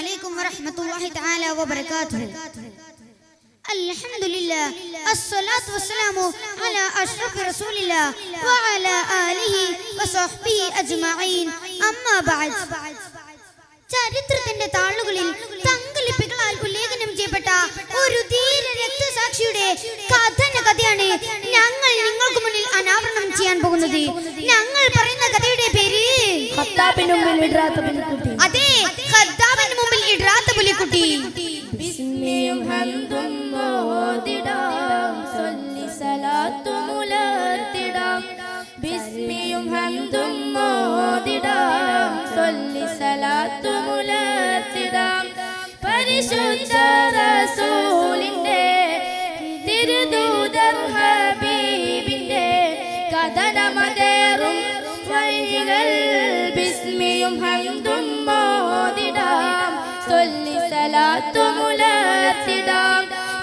عليكم ورحمة الله تعالى وبركاته. الحمد لله الصلاة والسلام على أشرف رسول الله وعلى آله وصحبه أجمعين أما بعد. ചരിത്രത്തിന്റെ താളുകളിൽ തങ്കലിപ്പികളാൽ ഉല്ലേഖനം ചെയ്യപ്പെട്ട ഒരു ധീര രക്തസാക്ഷിയുടെ കഥയാണ് ഞങ്ങൾ നിങ്ങൾക്ക് മുന്നിൽ അനാവരണം ചെയ്യാൻ പോകുന്നത്. ഞങ്ങൾ പറയുന്ന കഥയുടെ പേര് ഖത്താബിന് മുമ്പിൽ ഇടാത്ത പുലിക്കുട്ടി. അതെ, ഖത്താബിന് മുമ്പിൽ ഇടാത്ത പുലിക്കുട്ടി. ബിസ്മിയും ഹംദും ഓതിടാം, സല്ലി സലാത്തു മുലർത്തിടാം. ബിസ്മിയും ഹംദും ഓതിടാം, സല്ലി സലാത്തു മുലർത്തിടാം. പരിശുദ്ധ റസൂലിന്റെ തിരുദൂതർ ഹബീബിന്റെ കഥനമതേറും വഴികൾ. ബിസ്മിയും ഹംദും ഓതിടാം, സല്ലി സലാത്തു മുലർത്തിടാം.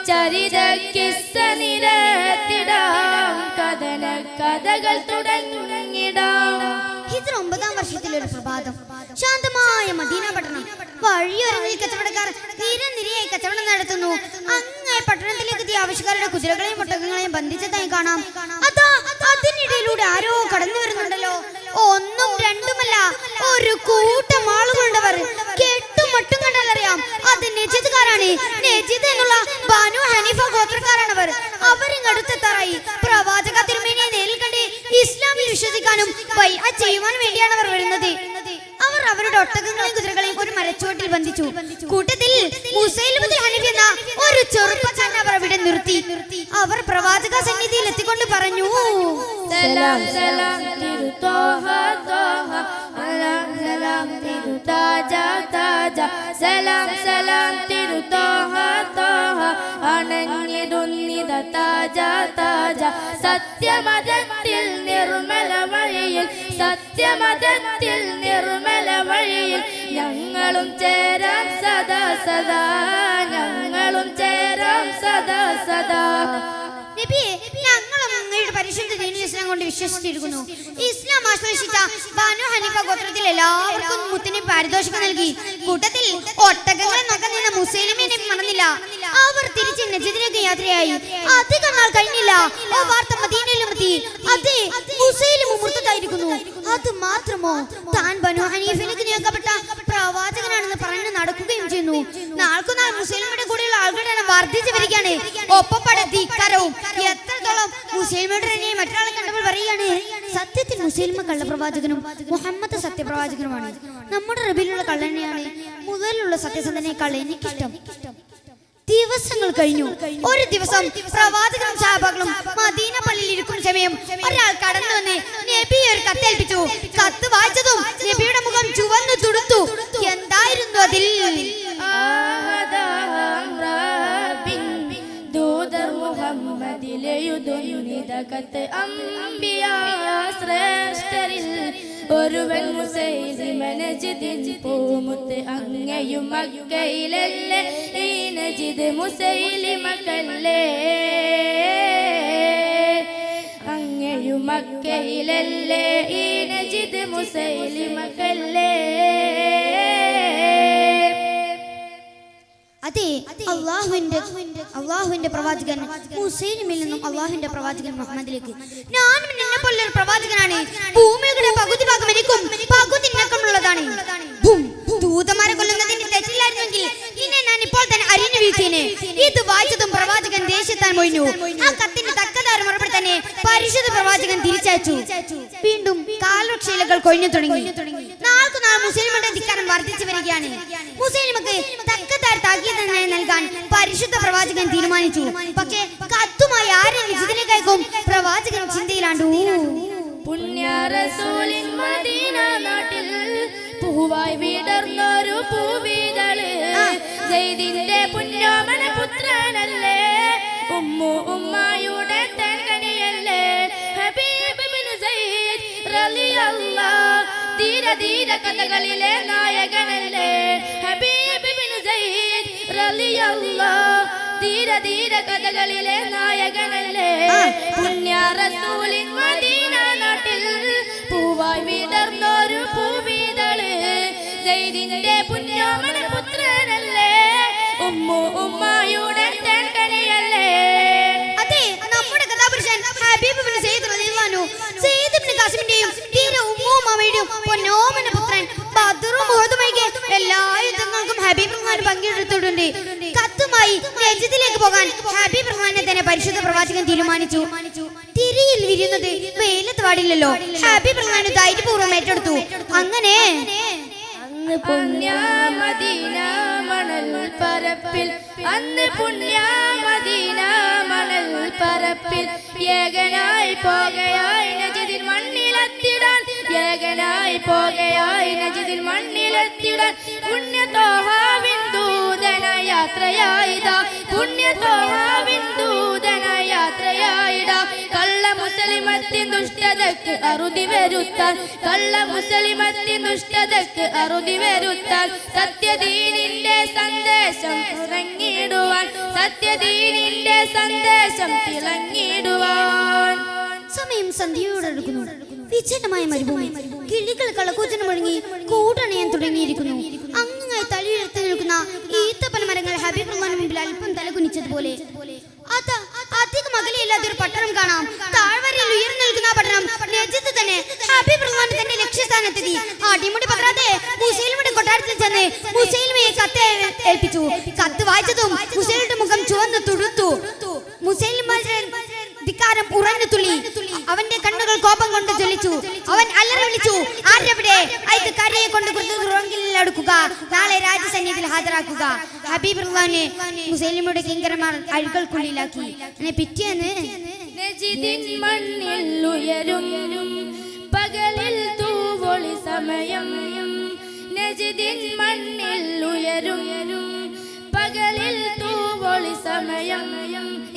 ചരിത കിസ്സ നിരത്തിടാം, കഥന കഥകൾ തുടങ്ങിടാം. ഹിജ്റ 9-ാം വർഷത്തിലൊരു പ്രഭാതം, ശാന്തമായ മദീന പട്ടണം. വഴിയോരങ്ങളിൽ കച്ചവടക്കാർ നിരനിരയായി കച്ചവടം നടത്തുന്നു. അങ്ങേ പട്ടണത്തിലേക്ക് എത്തിയ ആവശ്യക്കാരുടെ കുതിരകളെയും ഒട്ടകങ്ങളെയും ബന്ധിച്ചതായി കാണാം. അതാ അതിനിടയിലൂടെ ആരോ കടന്നു വരുന്നുണ്ടല്ലോ. ഒന്നും രണ്ടുമല്ല, ഒരു കൂട്ടം ആളുകളുണ്ടവർ. കെട്ടും മട്ടും കണ്ടാൽ അറിയാം അത് നജിദ്കാരാണ്. നജിദ് എന്നുള്ള ബനു ഹനീഫ ഗോത്രക്കാരാണവർ. അവരിങ്ങടുത്തെത്താറായി. പ്രവാചക തിരുമേനിയെ നേരിൽ കണ്ട് ഇസ്ലാമിൽ വിശ്വസിക്കാനും ബൈഅത്ത് ചെയ്യുവാനും വേണ്ടിയാണ് അവർ വരുന്നത്. അവർ അവരുടെ ഒട്ടകങ്ങളെയും കുതിരകളെയും ഒരു മരച്ചുവട്ടിൽ ബന്ധിച്ചു. കൂട്ടത്തിൽ മുസൈലിമത്തുൽ ഹനഫി എന്ന ഒരു ചെറുപ്പക്കാരൻ അവർ അവിടെ നിർത്തി. അവർ പ്രവാചക സന്നിധിയിൽ എത്തിക്കൊണ്ട് പറഞ്ഞു, സലാം സലാം തിരു ത്വാഹ ത്വാഹ, സലാം സലാം തിരു താജ താജ. സലാം സലാം തിരു ത്വാഹ ത്വാഹ, അണഞ്ഞിടുന്നിത താജ താജ. സത്യമതത്തിൽ നിർമ്മല വഴിയിൽ, സത്യമതത്തിൽ നിർമ്മല വഴിയിൽ ഞങ്ങളും ചേരാം സദാ സദാ, ഞങ്ങളും ചേരാം സദാ സദാ. നബിയെ, ഞങ്ങളും അങ്ങയുടെ പരിശുദ്ധ ദീനുൽ ഇസ്ലാം കൊണ്ട് വിശ്വസിച്ചിരിക്കുന്നു. ഇസ്ലാം ആശ്രയിച്ച ബനു ഹനീഫ ഗോത്രത്തിൽ എല്ലാവർക്കും മുത്തിന് പാരിതോഷികം നൽകി. കൂട്ടത്തിൽ ഒട്ടകങ്ങളെ നോക്കാൻ നിന്ന മുസൈലിമെ നബി മറന്നില്ല. അവർ തിരിച്ച് നജിദിലേക്ക് യാത്രയായി. അധികം നാൾ കഴിഞ്ഞില്ല, ആ വാർത്ത മദീനയിലും എത്തി. അതെ, മുസൈലിമ മുർത്തദായിരിക്കുന്നു. അത് മാത്രമോ, താൻ ബനു ഹനീഫയിലേക്ക് നിയോഗിക്കപ്പെട്ട പ്രവാചകനാണെന്ന് പറഞ്ഞു നടക്കുകയും ചെയ്യുന്നു. നാൾക്കുനാൾ മുസൈലിമയുടെ കൂടെയുള്ള ആളുകളുടെ എണ്ണം വർദ്ധിച്ചു വരികയാണ്. ഒപ്പപ്പടെ ധിക്കാരവും. എത്രത്തോളം മുസൈലിമയുടെ മറ്റൊരാളെ കണ്ടപ്പോൾ പറയുകയാണ്, സത്യത്തിൽ മുസൈലിമ കള്ളപ്രവാചകനും മുഹമ്മദ് സത്യപ്രവാചകനുമാണ്. നമ്മുടെ റബീലുള്ള കള്ളനെയാണ് മുതലുള്ള സത്യസന്ധനേക്കാൾ എനിക്കിഷ്ടം. ദിവസങ്ങൾ കഴിഞ്ഞു. ഒരു ദിവസം പ്രവാചകനും സഹാബാക്കളും മദീന പള്ളിയിൽ ഇരിക്കുന്ന സമയം ഒരാൾ കടന്നു വന്ന് നബിയെ ഒരു കത്തേൽപ്പിച്ചു. കത്ത് വായിച്ചതും നബിയുടെ മുഖം ചുവന്നു തുടുത്തു. എന്തായിരുന്നു അതിൽ? ശ്രേഷ്ഠരിൽ ഒരുവൻ മുസൈലിമ നജിദിൻ പൂമുത്ത്. അങ്ങയും മക്കയിലല്ലേ ഈ നജിദ് മുസൈലിമക്കല്ലേ, അങ്ങയും മക്കയിലല്ലേ ഈ നജിദ് മുസൈലിമക്കല്ലേ. അതെ, അള്ളാഹുവിന്റെ പ്രവാചകൻ മുസൈലിമിൽ നിന്നും അള്ളാഹുവിന്റെ പ്രവാചകൻ മുഹമ്മദിലേക്ക്. ഞാനും നിന്നെ പോലൊരു പ്രവാചകനാണ്. ഭൂമിയുടെ പകുതി ഭാഗം എനിക്കും പകുതി നിനക്കുമുള്ളതാണ്. ദൂതന്മാരെ കൊല്ലുന്നതിന് തെറ്റില്ലായിരുന്നെങ്കിൽ നിന്നെ ഞാൻ ഇപ്പോൾ തന്നെ അരിഞ്ഞു വീഴ്ത്തിയേനെ. ഇത് വായിച്ചതും പ്രവാചകൻ ദേഷ്യത്താൻ മൊഴിഞ്ഞു. ആ കത്തിന് തക്കതായ മറുപടി തന്നെ പരിശുദ്ധ പ്രവാചകൻ തിരിച്ചയച്ചു. വീണ്ടും കാൽവൃക്ഷയിലകൾ കൊഴിഞ്ഞു തുടങ്ങി. നാൾക്കുനാൾ മുസ്ലിമുടെ ധിക്കാരം വർദ്ധിച്ചു വരികയാണ്. മുസ്ലിമക്ക് തക്കതായ താക്കീത് നൽകാൻ പരിശുദ്ധ പ്രവാചകൻ തീരുമാനിച്ചു. പക്ഷേ കത്തുമായി ആരെ നിജിദിലേക്ക് അയക്കും? പ്രവാചകൻ ചിന്തയിലാണ്ടു. പുണ്യ റസൂലിൻ മദീന നാട്ടിൽ പൂവായി വിടർന്നൊരു പൂവിതള്. സയ്യിദിന്റെ പുണ്യോമന പുത്രനല്ലേ, ഉമ്മായുടെ തേൻകനിയല്ലേ. ഹബീബ് ഇബ്നു സയ്യിദ് റളിയല്ലാഹ് ധീര ധീര കഥകളിലെ നായകനല്ലേ. ഹബീബ് ഇബ്നു സയ്യിദ് റളിയല്ലാഹ് ധീര ധീര കഥകളിലെ നായകനല്ലേ. പുണ്യ റസൂലിൻ മദീന നാട്ടിൽ പൂവായി വിടർന്നൊരു പൂവിതള്. സയ്യിദിന്റെ പുണ്യോമന പുത്രൻ ഉമ്മയുടെ പൊന്നോമന പുത്രൻ ബദറും ഉഹദും ഒഴികെ എല്ലാ യുദ്ധങ്ങൾക്കും ഹബീബ് റഹ്മാൻ പങ്കെടുത്തിട്ടുണ്ട്. കത്തുമായി നജ്ദിലേക്ക് പോകാൻ ഹബീബ് റഹ്മാനെ തന്നെ പരിശുദ്ധ പ്രവാചകൻ തീരുമാനിച്ചു. തിരിയിൽ വിരിയുന്നത് വെയിലത്ത് പാടില്ലല്ലോ. ഹബീബ് റഹ്മാൻ ധൈര്യപൂർവ്വം ഏറ്റെടുത്തു. അങ്ങനെ മദീന മണൽ പരപ്പിൽ അന്ന് പുണ്യ മദീന മണൽ പരപ്പിൽ ഏകനായി പോകയായി നജ്ദിൻ മണ്ണിലെത്തിടാൻ ഏകനായി പോകയായി നജ്ദിൻ മണ്ണിലെത്തിടാൻ പുണ്യ തോഹാവിൻ ദൂതന യാത്രയായിതാ പുണ്യ തോഹാവിൻ ദൂതന യാത്രയായിടാ കള്ള മുസ്ലിമത്തിൻ ദുഷ്ടതക്ക് അറുതി വരുത്താൻ കള്ള മുസ്ലിമത്തിൻ ദുഷ്ടതക്ക് അറുതി വരുത്താൻ സത്യദീനിന്റെ സന്ദേശം തിളങ്ങിടുവാൻ സത്യദീനിന്റെ സന്ദേശം തിളങ്ങിടുവാൻ. സമയം സന്ധ്യയോടടുക്കുന്നു. വിജനമായ മരുഭൂമി. കിളികൾ കളക്കൂച്ചനം മുഴങ്ങി കൂടണയാൻ തുടങ്ങിയിരിക്കുന്നു. അങ്ങായി തലയുയർത്തി നിൽക്കുന്ന ഈത്തപ്പന മരങ്ങൾ ഹബീബ് റഹ്മാന് മുമ്പിൽ അല്പം തലകുനിച്ചതുപോലെ. അധികം അകലെയില്ലാത്ത ഒരു പട്ടണം കാണാം. താഴ്വരയിൽ ഉയർന്നു നിൽക്കുന്ന ആ പട്ടണം നജ്ദ് തന്നെ. ഹബീബ് റഹ്മാൻ തന്റെ ലക്ഷ്യസ്ഥാനത്തെത്തി. അടിമുടി പതറാതെ മുസൈലിമയുടെ കൊട്ടാരത്തിൽ ചെന്ന് മുസൈലിമയെ കത്ത് ഏൽപ്പിച്ചു. കത്ത് വായിച്ചതും മുസൈലിന്റെ മുഖം ചുവന്ന് തുടുത്തു. മുസൈലിമ ധിക്കാരം ഉറഞ്ഞു തുള്ളി. അവന്റെ കണ്ണുകൾ കോപം കൊണ്ട് ജ്വലിച്ചു. അവൻ അലറി വിളിച്ചു, ആരവിടെ? അയൽക്കാരിയെ കൊണ്ട് അടുക്കുക, നാളെ രാജസന്നിധിയിൽ ഹാജരാക്കുക. ഹബീബ് റഹ്മാനെ മുസൈലിമയുടെ കിങ്കരന്മാർ അഴുകൾക്കുള്ളിലാക്കി. പിറ്റേന്ന് നജ്ദിൻ മണ്ണിൽ ഉയരും പകലിൽ തൂവൊളി സമയം നജ്ദിൻ മണ്ണിൽ ഉയരും പകലിൽ തൂവൊളി സമയം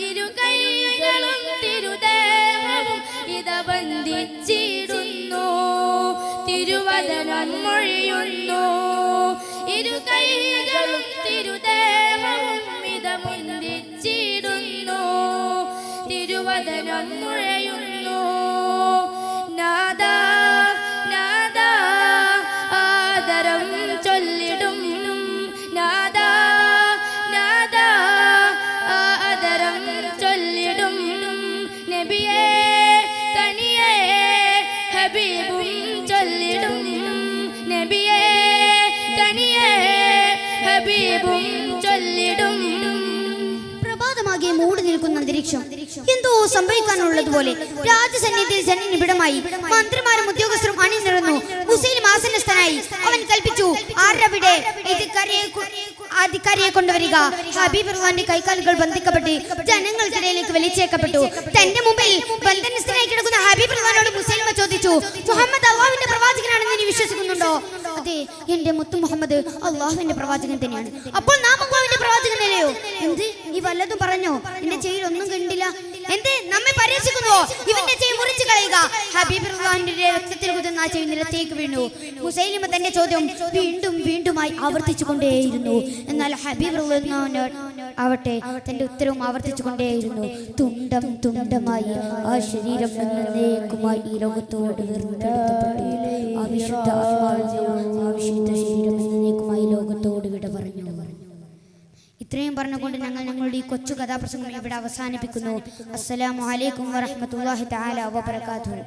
ഇരു കൈകളും തിരുദേഹവും ഇത ബന്ധിച്ചിടുന്നു തിരുവദനം മൊഴിയുന്നു ഇരു കൈകളും തിരുദേഹവും ഇത ബന്ധിച്ചിടുന്നു തിരുവദനം മുഴയുന്നു നാദാ നാദാ ആദരം ചൊല്ലിടും നാദാ നാദാ ആദരം ചൊല്ലിടും നബിയേ തനിയേ ഹബീബും ചൊല്ലിടും നബിയേ തനിയേ ഹബീബും ചൊല്ലിടും. പ്രഭാതമാകെ മൂടി നിൽക്കുന്ന അന്തരീക്ഷം എന്തോ സംഭവിക്കാനുള്ളതുപോലെ രാജസന്നിധിയിൽ ജനനിബിഡമായി. മന്ത്രിമാരും ഉദ്യോഗസ്ഥരും അണിനിരന്നു. മുസൈലിം ആസനസ്ഥനായി. അവൻ കൽപ്പിച്ചു, ആരവിടെ? അധികാരിയെ കൊണ്ടുവരിക. ഹബീബ് റഹ്മാന്റെ കൈകാലുകൾ ബന്ധിക്കപ്പെട്ട് ജനങ്ങൾക്കിടയിലേക്ക് വലിച്ചേക്കപ്പെട്ടു. തന്റെ മുമ്പിൽ ബന്ധനസ്ഥനായി കിടക്കുന്ന ഹബീബ് റഹ്മാനോട് മുസൈലിമ ചോദിച്ചു, മുഹമ്മദ് അള്ളാഹുവിന്റെ പ്രവാചകനാണെന്ന് നീ വിശ്വസിക്കുന്നുണ്ടോ? അതെ, എന്റെ മുത്തു മുഹമ്മദ് അള്ളാഹുവിന്റെ പ്രവാചകൻ തന്നെയാണ്. അപ്പോൾ നാം അള്ളാഹുവിന്റെ പ്രവാചകനല്ലയോ? എന്ത്, ഈ വല്ലതും പറഞ്ഞോ? എന്റെ ചെയിൽ ഒന്നും കണ്ടില്ല. എന്ത്, നമ്മെ പരീക്ഷിക്കുന്നുവോ? ഇവന്റെ ചെയിൽ മുറിച്ചു കളയുക. ഹബീബ് റഹ്മാന്റെ രക്തത്തിൽ കുതിർന്ന ആ ചെയിൽ നിലത്തേക്ക് വീണു. മുസൈലിമ തന്റെ ചോദ്യം വീണ്ടും വീണ്ടുമായി ആവർത്തിച്ചു കൊണ്ടേയിരുന്നു. എന്നാൽ ഹബീബ് റഹ്മാൻ ആവട്ടെ തന്റെ ഉത്തരവും ആവർത്തിച്ചു കൊണ്ടേയിരുന്നു. തുണ്ടം തുണ്ടമായി ആ ശരീരം എന്നേക്കുമായി ഈ ലോകത്തോട് വേർപെടുത്തപ്പെട്ടു. ആ വിശുദ്ധ ശരീരം എന്നേക്കുമായി ലോകത്തോട് വിട പറഞ്ഞു. ഇത്രയും പറഞ്ഞുകൊണ്ട് ഞങ്ങളുടെ ഈ കൊച്ചു കഥാപ്രസംഗം ഇവിടെ അവസാനിപ്പിക്കുന്നു. അസ്സലാമു അലൈക്കും വറഹ്മത്തുള്ളാഹി തആല വബറകാതുഹു.